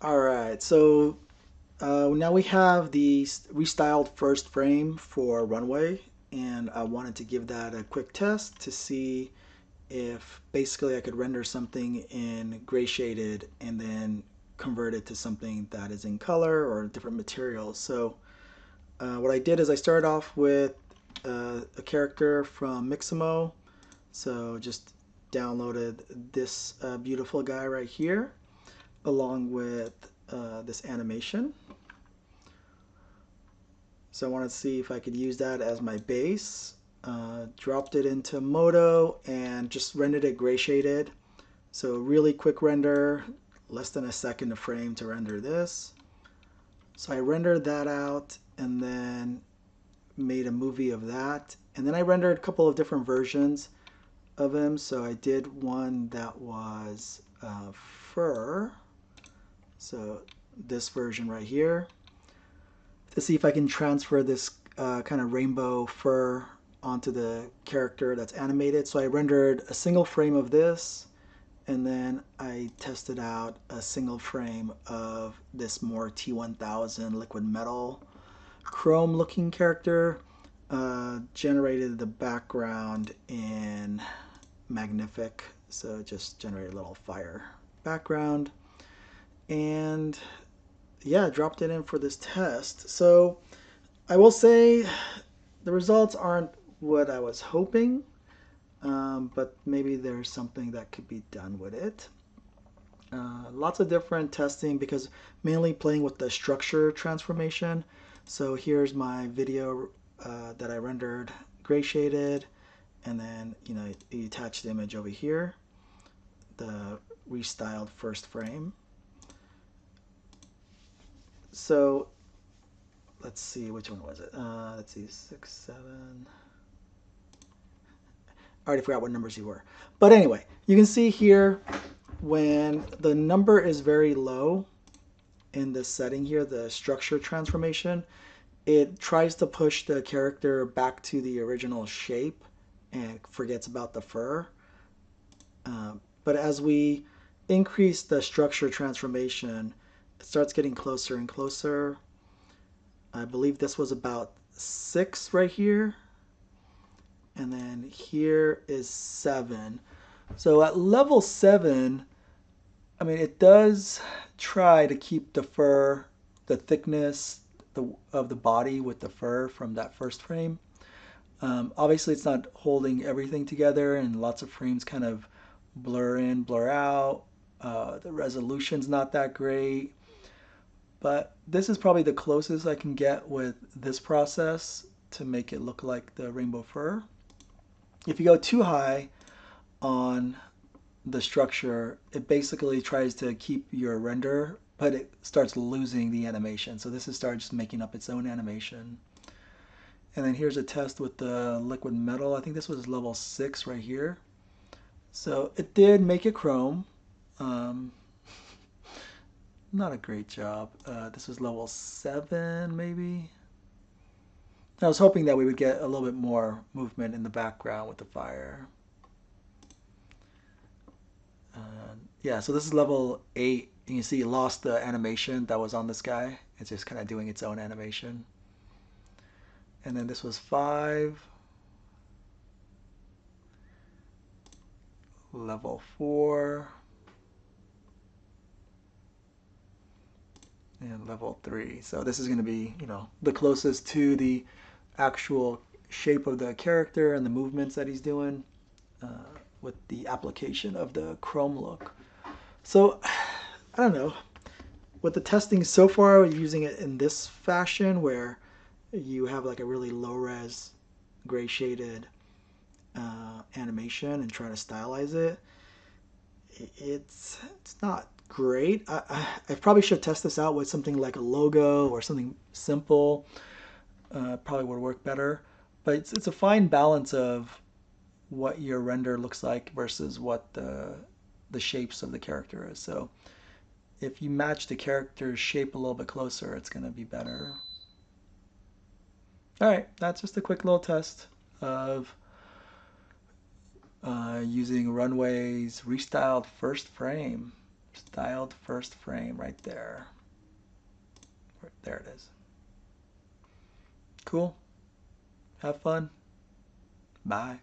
All right, so now we have the restyled first frame for Runway, and I wanted to give that a quick test to see if basically I could render something in gray shaded and then convert it to something that is in color or different materials. So what I did is I started off with a character from Mixamo, so just downloaded this beautiful guy right here along with this animation. So I wanted to see if I could use that as my base. Dropped it into Modo and just rendered it gray shaded. So really quick render, less than a second a frame to render this. So I rendered that out and then made a movie of that. And then I rendered a couple of different versions of him. So I did one that was fur. So this version right here, to see if I can transfer this kind of rainbow fur onto the character that's animated. So I rendered a single frame of this, and then I tested out a single frame of this more T1000 liquid metal chrome looking character. Generated the background in Magnific, so just generated a little fire background. And yeah, dropped it in for this test. So I will say the results aren't what I was hoping, but maybe there's something that could be done with it. Lots of different testing because mainly playing with the structure transformation. So here's my video that I rendered gray shaded, and then you attach the image over here, the restyled first frame. So let's see, which one was it? Let's see, 6, 7. I already forgot what numbers you were. But anyway, you can see here when the number is very low in this setting here, the structure transformation, it tries to push the character back to the original shape and forgets about the fur. But as we increase the structure transformation, it starts getting closer and closer. I believe this was about 6 right here. And then here is 7. So at level 7, I mean, it does try to keep the fur, the thickness of the body with the fur from that first frame. Obviously, it's not holding everything together, and lots of frames kind of blur in, blur out. The resolution's not that great. But this is probably the closest I can get with this process to make it look like the rainbow fur. If you go too high on the structure, it basically tries to keep your render, but it starts losing the animation. So this is starts making up its own animation. And then here's a test with the liquid metal. I think this was level 6 right here. So it did make it chrome. Um, Not a great job. This was level 7 maybe. I was hoping that we would get a little bit more movement in the background with the fire. Yeah, so this is level 8. You can see it lost the animation that was on this guy. It's just kind of doing its own animation. And then this was 5. Level 4. And level 3. So this is going to be, the closest to the actual shape of the character and the movements that he's doing with the application of the chrome look. So I don't know. With the testing so far, using it in this fashion where you have like a really low res gray shaded animation and trying to stylize it, it's not great. I probably should test this out with something like a logo or something simple. Probably would work better. But it's a fine balance of what your render looks like versus what the shapes of the character is. So if you match the character's shape a little bit closer, it's going to be better. All right, that's just a quick little test of using Runway's Restyled First Frame. Styled first frame right there. There it is. Cool. Have fun. Bye.